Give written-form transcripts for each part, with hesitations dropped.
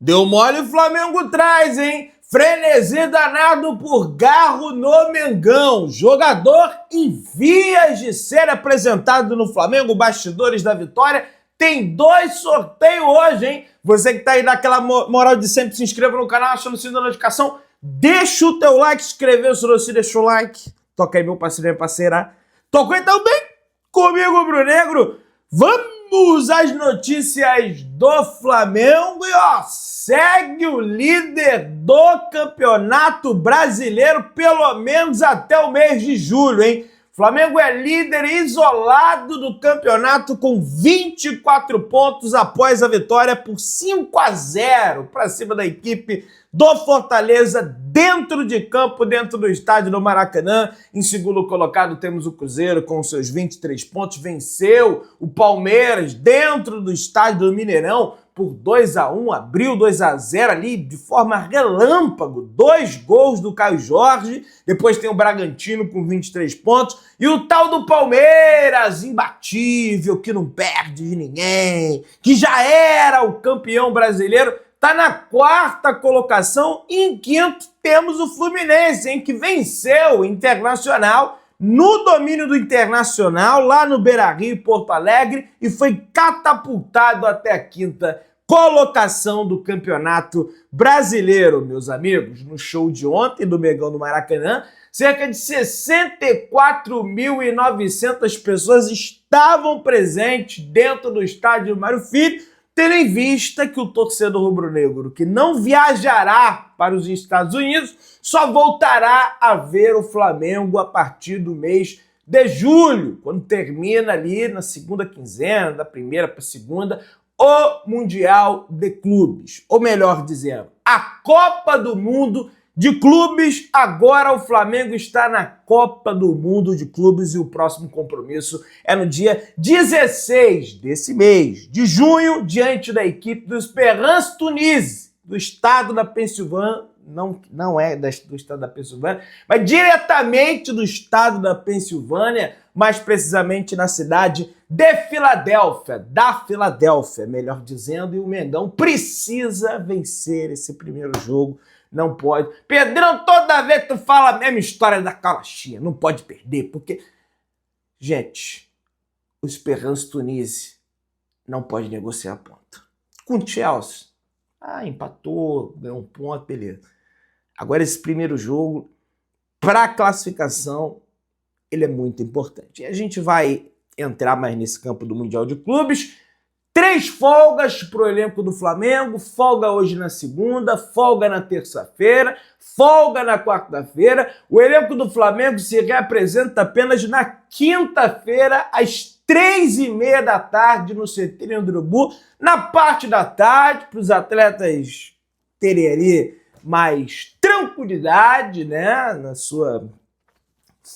Deu mole, o Flamengo traz, hein? Frenesi danado por Garro no Mengão. Jogador em vias de ser apresentado no Flamengo, bastidores da vitória. Tem 2 sorteios hoje, hein? Você que tá aí naquela moral de sempre, se inscreva no canal, achando o sininho da notificação. Deixa o teu like, se inscreveu, se não se deixou o like. Toca aí, meu parceiro e parceira. Tocou então bem comigo, Bruno Negro. Vamos às notícias do Flamengo e ó, segue o líder do Campeonato Brasileiro pelo menos até o mês de julho, hein? Flamengo é líder isolado do campeonato com 24 pontos após a vitória por 5-0 para cima da equipe do Fortaleza dentro de campo, dentro do estádio do Maracanã. Em segundo colocado temos o Cruzeiro com seus 23 pontos, venceu o Palmeiras dentro do estádio do Mineirão por 2-1, abriu 2-0 ali de forma relâmpago, 2 gols do Caio Jorge, depois tem o Bragantino com 23 pontos, e o tal do Palmeiras, imbatível, que não perde de ninguém, que já era o campeão brasileiro, tá na 4ª colocação, e em 5º temos o Fluminense, hein, que venceu o Internacional no domínio do Internacional, lá no Beira-Rio, Porto Alegre, e foi catapultado até a 5ª colocação do Campeonato Brasileiro, meus amigos. No show de ontem do Mengão do Maracanã, cerca de 64.900 pessoas estavam presentes dentro do estádio Mário Filho, tendo em vista que o torcedor rubro-negro que não viajará para os Estados Unidos só voltará a ver o Flamengo a partir do mês de julho, quando termina ali na segunda quinzena, da primeira para a segunda, o Mundial de Clubes. Ou melhor dizendo, a Copa do Mundo de Clubes. Agora o Flamengo está na Copa do Mundo de Clubes e o próximo compromisso é no dia 16 desse mês de junho, diante da equipe do Esperance Tunis, do estado da Pensilvânia, não é do estado da Pensilvânia, mas diretamente do estado da Pensilvânia, mais precisamente na cidade de Filadélfia, melhor dizendo, e o Mengão precisa vencer esse primeiro jogo. Não pode. Pedrão, toda vez que tu fala a mesma história da carochinha, não pode perder, porque, gente, o Esperance Tunis não pode negociar ponto. Com o Chelsea, empatou, ganhou um ponto, beleza. Agora esse primeiro jogo, para a classificação, ele é muito importante. E a gente vai entrar mais nesse campo do Mundial de Clubes. 3 folgas para o elenco do Flamengo, folga hoje na segunda, folga na terça-feira, folga na quarta-feira. O elenco do Flamengo se reapresenta apenas na quinta-feira, às 3h30 da tarde, no CT Leandro Urubu. Na parte da tarde, para os atletas terem ali mais tranquilidade, né, na sua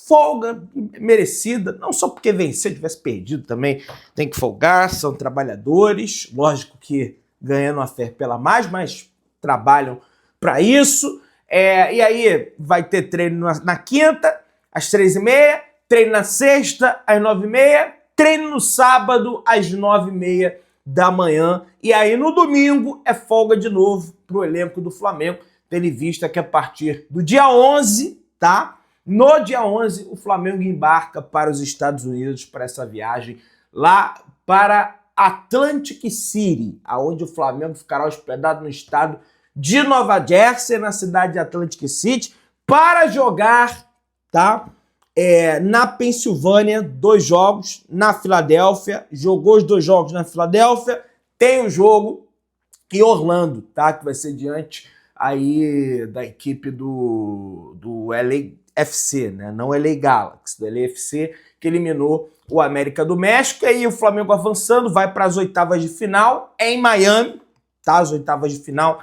folga merecida, não só porque vencer, tivesse perdido também, tem que folgar, são trabalhadores, lógico que ganhando a fé pela mais, mas trabalham para isso, e aí vai ter treino na quinta, às 3h30, treino na sexta, às 9h30, treino no sábado, às 9h30 da manhã, e aí no domingo é folga de novo para o elenco do Flamengo, tendo em vista que a partir do dia 11, tá? No dia 11, o Flamengo embarca para os Estados Unidos para essa viagem lá para Atlantic City, aonde o Flamengo ficará hospedado no estado de Nova Jersey, na cidade de Atlantic City, para jogar, tá? Na Pensilvânia, 2 jogos, na Filadélfia, jogou os 2 jogos na Filadélfia, tem um jogo em Orlando, tá? Que vai ser diante aí da equipe do LAFC, né? Não LA Galaxy, do LAFC, que eliminou o América do México. E aí o Flamengo avançando, vai para as oitavas de final em Miami, tá? As oitavas de final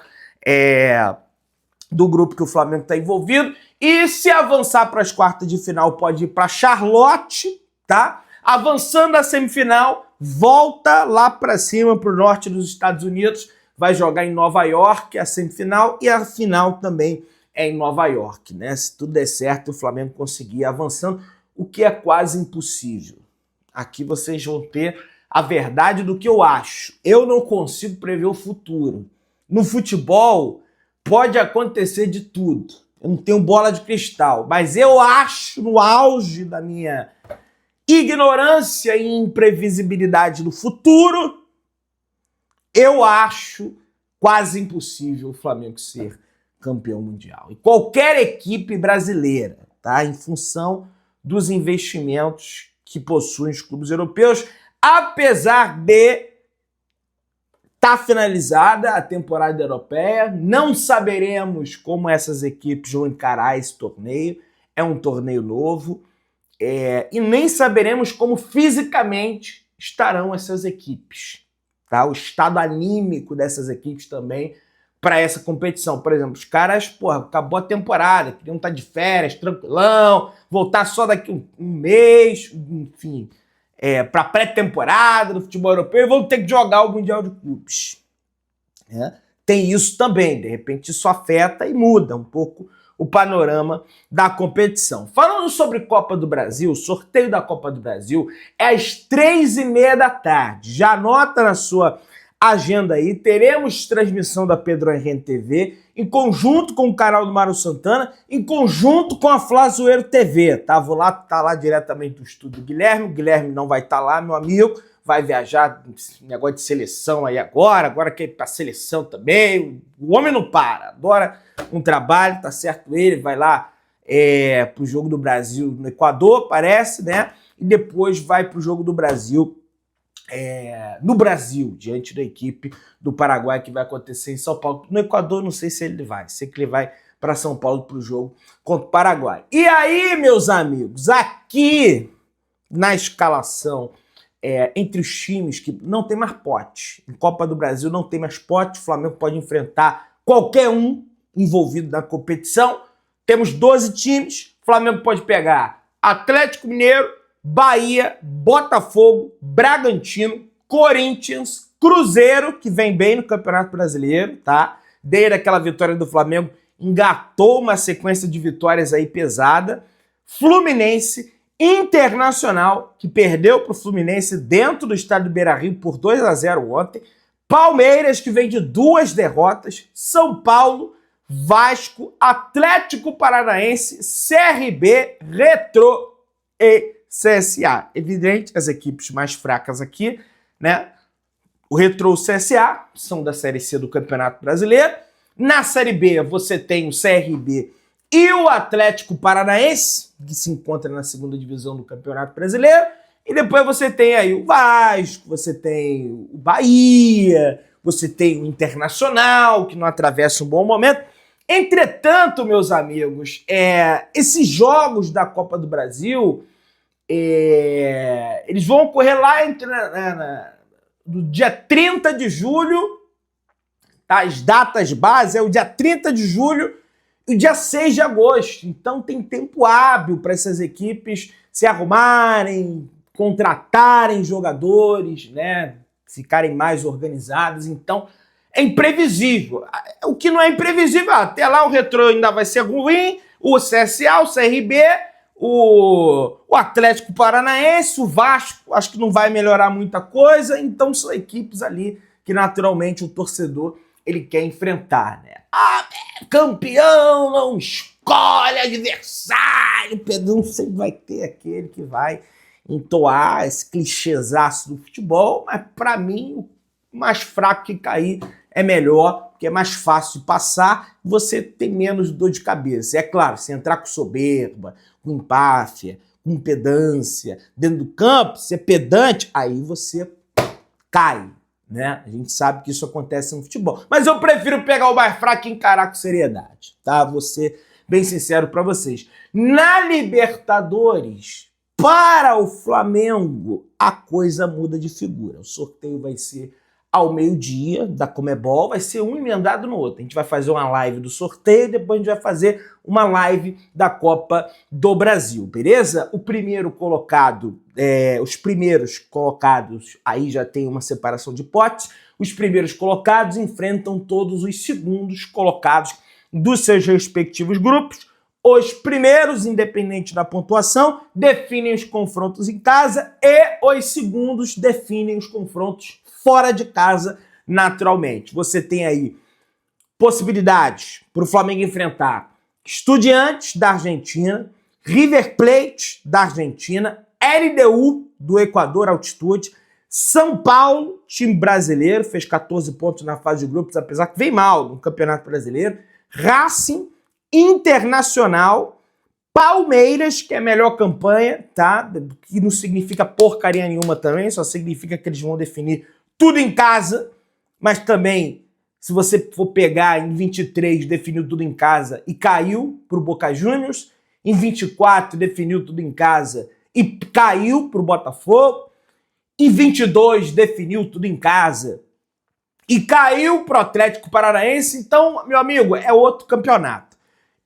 do grupo que o Flamengo está envolvido. E se avançar para as quartas de final, pode ir para Charlotte, tá? Avançando a semifinal, volta lá para cima, para o norte dos Estados Unidos, vai jogar em Nova York a semifinal e a final também é em Nova York, né? Se tudo der certo, o Flamengo conseguir avançando, o que é quase impossível. Aqui vocês vão ter a verdade do que eu acho. Eu não consigo prever o futuro. no futebol pode acontecer de tudo. Eu não tenho bola de cristal, mas eu acho, no auge da minha ignorância e imprevisibilidade do futuro, eu acho quase impossível o Flamengo ser campeão mundial. E qualquer equipe brasileira, tá? Em função dos investimentos que possuem os clubes europeus, apesar de estar finalizada a temporada europeia, não saberemos como essas equipes vão encarar esse torneio. É um torneio novo. E nem saberemos como fisicamente estarão essas equipes. Tá? O estado anímico dessas equipes também para essa competição. Por exemplo, os caras, porra, acabou a temporada, queriam estar de férias, tranquilão, voltar só daqui um mês, enfim, para pré-temporada do futebol europeu e vão ter que jogar o Mundial de Clubes. Tem isso também, de repente isso afeta e muda um pouco o panorama da competição. Falando sobre Copa do Brasil, o sorteio da Copa do Brasil é às 3h30 da tarde. Já anota na sua agenda aí, teremos transmissão da Pedro Henrique TV, em conjunto com o canal do Mário Santana, em conjunto com a Flazoeiro TV, tá? Vou lá, tá lá diretamente do estúdio do Guilherme, o Guilherme não vai estar lá, meu amigo, vai viajar, negócio de seleção aí agora quer ir pra seleção também, o homem não para, adora um trabalho, tá certo ele, vai lá pro Jogo do Brasil no Equador, parece, né? E depois vai pro Jogo do Brasil no Brasil, diante da equipe do Paraguai, que vai acontecer em São Paulo. No Equador, não sei se ele vai, sei que ele vai para São Paulo pro jogo contra o Paraguai. E aí, meus amigos, aqui na escalação, entre os times que não tem mais pote, em Copa do Brasil não tem mais pote, o Flamengo pode enfrentar qualquer um envolvido na competição. Temos 12 times, o Flamengo pode pegar Atlético Mineiro, Bahia, Botafogo, Bragantino, Corinthians, Cruzeiro, que vem bem no Campeonato Brasileiro, tá? Desde aquela vitória do Flamengo, engatou uma sequência de vitórias aí pesada. Fluminense, Internacional, que perdeu para o Fluminense dentro do estádio do Beira-Rio por 2-0 ontem. Palmeiras, que vem de 2 derrotas. São Paulo, Vasco, Atlético Paranaense, CRB, Retrô e CSA. Evidente, as equipes mais fracas aqui, né? O Retrô e o CSA são da Série C do Campeonato Brasileiro. Na Série B, você tem o CRB e o Atlético Paranaense, que se encontra na segunda divisão do Campeonato Brasileiro. E depois você tem aí o Vasco, você tem o Bahia, você tem o Internacional, que não atravessa um bom momento. Entretanto, meus amigos, esses jogos da Copa do Brasil, eles vão ocorrer lá no dia 30 de julho, tá? As datas base é o dia 30 de julho e o dia 6 de agosto. Então tem tempo hábil para essas equipes se arrumarem, contratarem jogadores, né? Ficarem mais organizadas. Então é imprevisível. O que não é imprevisível, até lá o Retrô ainda vai ser ruim, o CSA, o CRB, o Atlético Paranaense, o Vasco, acho que não vai melhorar muita coisa, então são equipes ali que naturalmente o torcedor ele quer enfrentar, né? Campeão não escolhe adversário, Pedrão sempre vai ter aquele que vai entoar esse clichêzaço do futebol, mas para mim o mais fraco que cair é melhor, porque é mais fácil de passar, você tem menos dor de cabeça. É claro, se entrar com soberba, com empáfia, com pedância, dentro do campo, se é pedante, aí você cai, né? A gente sabe que isso acontece no futebol. Mas eu prefiro pegar o mais fraco e encarar com seriedade, tá? Vou ser bem sincero para vocês. Na Libertadores, para o Flamengo, a coisa muda de figura. O sorteio vai ser ao meio-dia da Conmebol, vai ser um emendado no outro. A gente vai fazer uma live do sorteio, depois a gente vai fazer uma live da Copa do Brasil, beleza? O primeiro colocado, os primeiros colocados, aí já tem uma separação de potes, os primeiros colocados enfrentam todos os segundos colocados dos seus respectivos grupos. Os primeiros, independente da pontuação, definem os confrontos em casa e os segundos definem os confrontos fora de casa, naturalmente. Você tem aí possibilidades para o Flamengo enfrentar Estudiantes da Argentina, River Plate da Argentina, LDU do Equador, altitude, São Paulo, time brasileiro, fez 14 pontos na fase de grupos, apesar que vem mal no Campeonato Brasileiro, Racing, Internacional, Palmeiras, que é a melhor campanha, tá? Que não significa porcaria nenhuma também, só significa que eles vão definir tudo em casa, mas também, se você for pegar em 23, definiu tudo em casa e caiu pro Boca Juniors, em 24 definiu tudo em casa e caiu pro Botafogo, em 22 definiu tudo em casa e caiu pro Atlético Paranaense. Então, meu amigo, é outro campeonato.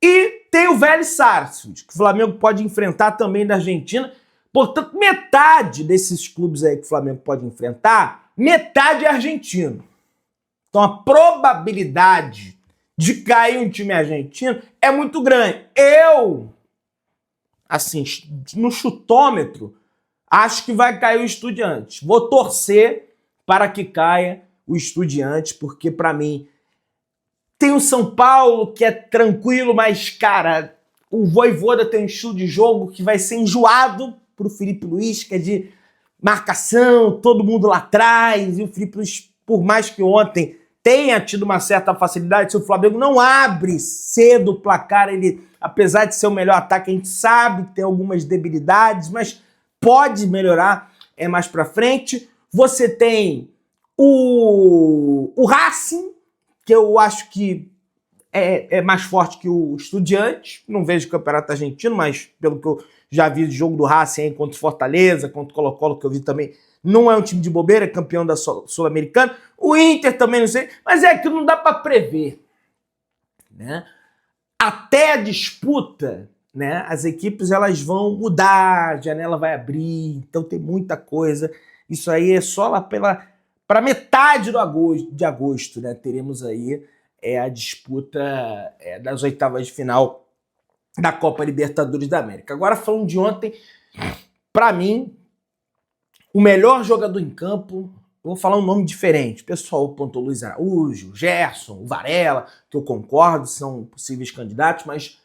E tem o Vélez Sarsfield, que o Flamengo pode enfrentar também da Argentina. Portanto, metade desses clubes aí que o Flamengo pode enfrentar, metade é argentino. Então, a probabilidade de cair um time argentino é muito grande. Eu, assim, no chutômetro, acho que vai cair o Estudiantes. Vou torcer para que caia o Estudiantes, porque, para mim, tem o São Paulo, que é tranquilo, mas, cara, o Vojvoda tem um estilo de jogo que vai ser enjoado pro Felipe Luiz, que é de marcação, todo mundo lá atrás, e o Felipe Luiz, por mais que ontem tenha tido uma certa facilidade, se o Flamengo não abre cedo o placar, ele, apesar de ser o melhor ataque, a gente sabe que tem algumas debilidades, mas pode melhorar mais pra frente. Você tem o Racing, que eu acho que é mais forte que o Estudiantes. Não vejo o Campeonato Argentino, mas pelo que eu já vi de jogo do Racing aí, contra o Fortaleza, contra o Colo-Colo, que eu vi também, não é um time de bobeira, é campeão da Sul-Americana. O Inter também não sei, mas é que não dá para prever, né? Até a disputa, né? As equipes elas vão mudar, a janela vai abrir, então tem muita coisa. Isso aí é só lá para metade de agosto, né? Teremos aí a disputa das oitavas de final da Copa Libertadores da América. Agora, falando de ontem, para mim, o melhor jogador em campo, eu vou falar um nome diferente. O pessoal apontou Luiz Araújo, Gerson, o Varela, que eu concordo, são possíveis candidatos, mas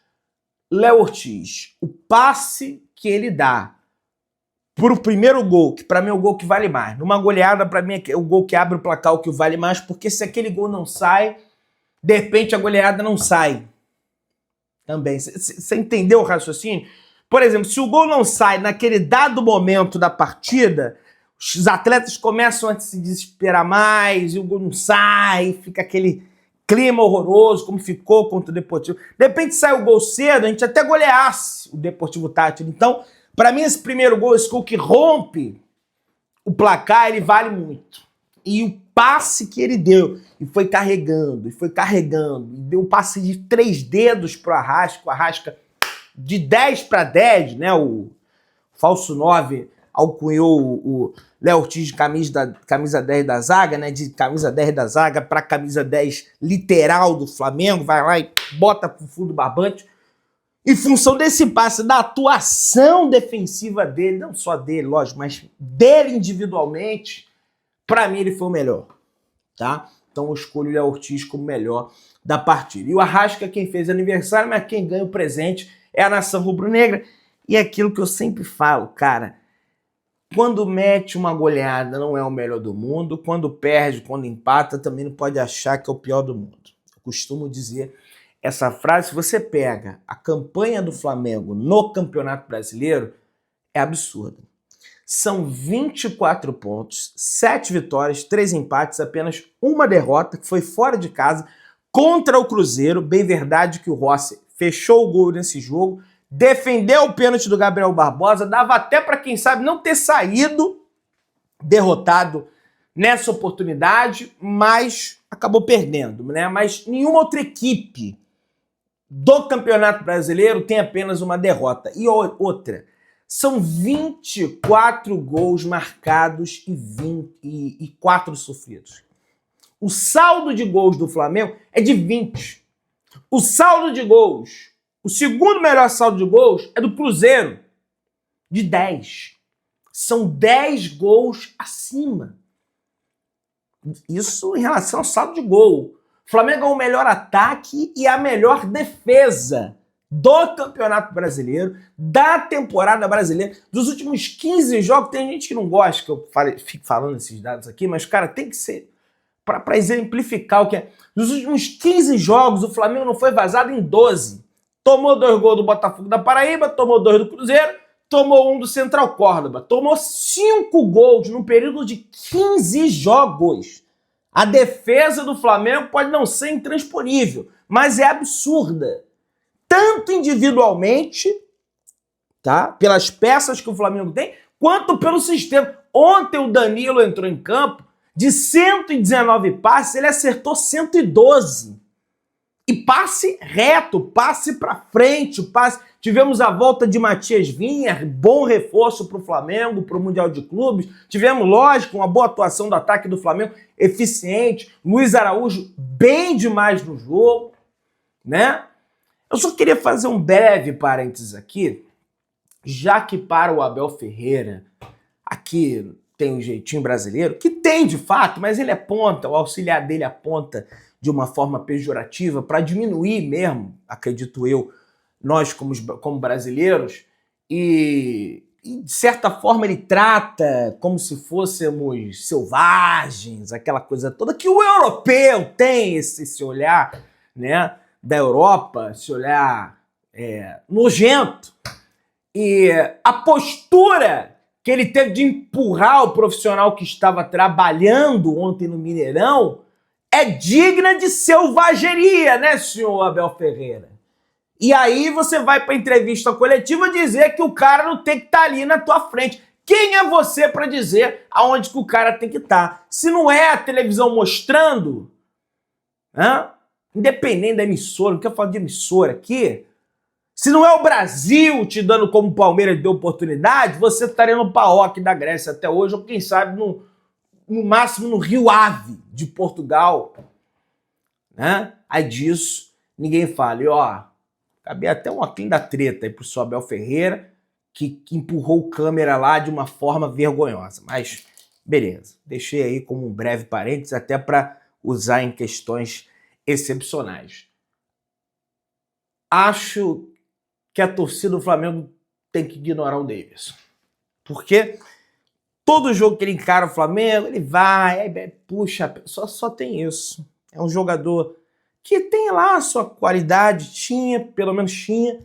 Léo Ortiz, o passe que ele dá pro primeiro gol, que para mim é o gol que vale mais. Numa goleada, para mim é o gol que abre o placar, o que vale mais, porque se aquele gol não sai, de repente a goleada não sai. Também. Você entendeu o raciocínio? Por exemplo, se o gol não sai naquele dado momento da partida, os atletas começam a se desesperar mais, e o gol não sai, fica aquele clima horroroso, como ficou contra o Deportivo. De repente sai o gol cedo, a gente até goleasse o Deportivo Táchira. Então, para mim, esse primeiro gol, esse gol que rompe o placar, ele vale muito. E o passe que ele deu, e foi carregando, e deu um passe de 3 dedos pro Arrasca, o Arrasca de 10 para 10, né? O falso 9 alcunhou o Léo Ortiz de camisa 10 da zaga, né? De camisa 10 da zaga para camisa 10 literal do Flamengo, vai lá e bota pro fundo do barbante. Em função desse passe, da atuação defensiva dele, não só dele, lógico, mas dele individualmente, para mim ele foi o melhor, tá? Então eu escolho o Léo Ortiz como melhor da partida. E o Arrasca, quem fez aniversário, mas quem ganha o presente é a nação rubro-negra. E é aquilo que eu sempre falo, cara, quando mete uma goleada não é o melhor do mundo, quando perde, quando empata, também não pode achar que é o pior do mundo. Eu costumo dizer essa frase, se você pega a campanha do Flamengo no Campeonato Brasileiro, é absurda. São 24 pontos, 7 vitórias, 3 empates, apenas uma derrota, que foi fora de casa, contra o Cruzeiro. Bem verdade que o Rossi fechou o gol nesse jogo, defendeu o pênalti do Gabriel Barbosa, dava até para, quem sabe, não ter saído derrotado nessa oportunidade, mas acabou perdendo, né? Mas nenhuma outra equipe do Campeonato Brasileiro tem apenas uma derrota. E outra, são 24 gols marcados e 4 sofridos. O saldo de gols do Flamengo é de 20. O saldo de gols, o segundo melhor saldo de gols é do Cruzeiro, de 10. São 10 gols acima. Isso em relação ao saldo de gol. O Flamengo é o melhor ataque e a melhor defesa do Campeonato Brasileiro, da temporada brasileira. Dos últimos 15 jogos, tem gente que não gosta que eu fique falando esses dados aqui, mas, cara, tem que ser para exemplificar o que é. Dos últimos 15 jogos, o Flamengo não foi vazado em 12. Tomou 2 gols do Botafogo da Paraíba, tomou 2 do Cruzeiro, tomou 1 do Central Córdoba. Tomou 5 gols no período de 15 jogos. A defesa do Flamengo pode não ser intransponível, mas é absurda. Tanto individualmente, tá? Pelas peças que o Flamengo tem, quanto pelo sistema. Ontem o Danilo entrou em campo, de 119 passes, ele acertou 112. E passe reto, passe para frente, passe. Tivemos a volta de Matias Vinha, bom reforço para o Flamengo, para o Mundial de Clubes. Tivemos, lógico, uma boa atuação do ataque do Flamengo, eficiente. Luiz Araújo, bem demais no jogo, né? Eu só queria fazer um breve parênteses aqui, já que para o Abel Ferreira, aqui tem um jeitinho brasileiro, que tem de fato, mas ele aponta, o auxiliar dele aponta de uma forma pejorativa para diminuir mesmo, acredito eu, nós como brasileiros, e de certa forma ele trata como se fôssemos selvagens, aquela coisa toda, que o europeu tem esse olhar, né, da Europa, esse olhar nojento, e a postura que ele teve de empurrar o profissional que estava trabalhando ontem no Mineirão é digna de selvageria, né, senhor Abel Ferreira? E aí você vai para a entrevista coletiva dizer que o cara não tem que estar ali na tua frente. Quem é você para dizer aonde que o cara tem que estar? Se não é a televisão mostrando, independente da emissora, não quero falar de emissora aqui, se não é o Brasil te dando como o Palmeiras deu oportunidade, você estaria no PAOK da Grécia até hoje, ou quem sabe no máximo no Rio Ave de Portugal, né? Aí disso ninguém fala. E ó, cabia até um óculos da treta aí pro seu Abel Ferreira, que empurrou o câmera lá de uma forma vergonhosa. Mas beleza, deixei aí como um breve parênteses até para usar em questões excepcionais. Acho que a torcida do Flamengo tem que ignorar o Davidson. Porque todo jogo que ele encara o Flamengo, ele vai, puxa, só tem isso. É um jogador que tem lá a sua qualidade, pelo menos tinha,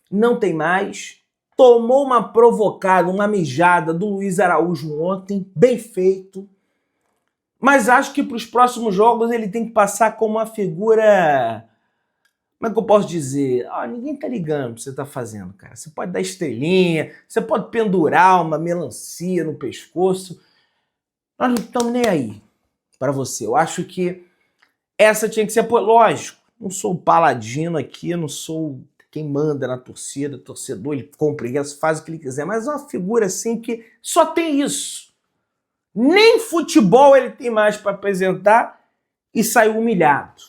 não tem mais. Tomou uma provocada, uma mijada do Luiz Araújo ontem, bem feito. Mas acho que para os próximos jogos ele tem que passar como uma figura... Como é que eu posso dizer? Ninguém tá ligando o que você tá fazendo, cara. Você pode dar estrelinha, você pode pendurar uma melancia no pescoço. Nós não estamos nem aí para você. Eu acho que essa tinha que ser... Lógico, não sou o paladino aqui, não sou quem manda na torcida, torcedor, ele compra ingresso, faz o que ele quiser, mas é uma figura assim que só tem isso. Nem futebol ele tem mais para apresentar e saiu humilhado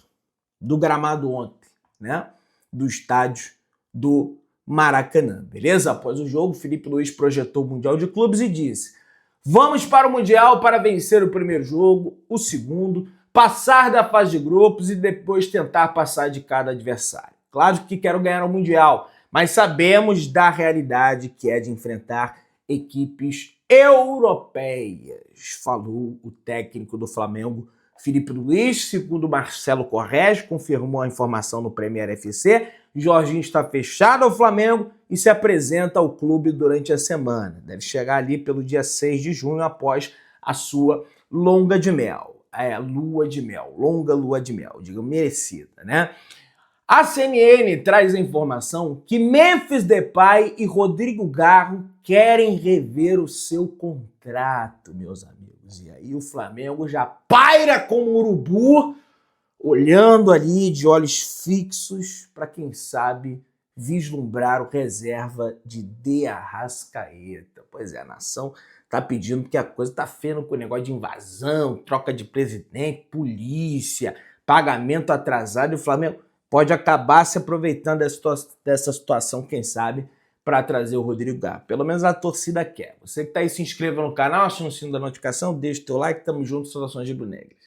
do gramado ontem, né, do estádio do Maracanã, beleza? Após o jogo, Felipe Luiz projetou o Mundial de Clubes e disse: vamos para o Mundial para vencer o primeiro jogo, o segundo, passar da fase de grupos e depois tentar passar de cada adversário. Claro que quero ganhar o Mundial, mas sabemos da realidade que é de enfrentar equipes europeias, falou o técnico do Flamengo, Felipe Luiz. Segundo Marcelo Corrêa, confirmou a informação no Premier FC, Jorginho está fechado ao Flamengo e se apresenta ao clube durante a semana. Deve chegar ali pelo dia 6 de junho, após a sua longa de mel. Lua de mel, longa lua de mel, digo, merecida, né? A CNN traz a informação que Memphis Depay e Rodrigo Garro querem rever o seu contrato, meus amigos. E aí o Flamengo já paira como um urubu, olhando ali de olhos fixos para, quem sabe, vislumbrar o reserva de De Arrascaeta. Pois é, a nação tá pedindo, porque a coisa tá feia com o negócio de invasão, troca de presidente, polícia, pagamento atrasado, e o Flamengo pode acabar se aproveitando dessa situação, quem sabe, para trazer o Rodrigo Garro. Pelo menos a torcida quer. Você que tá aí, se inscreva no canal, ativa o sino da notificação, deixa o teu like, tamo junto, saudações rubro-negras.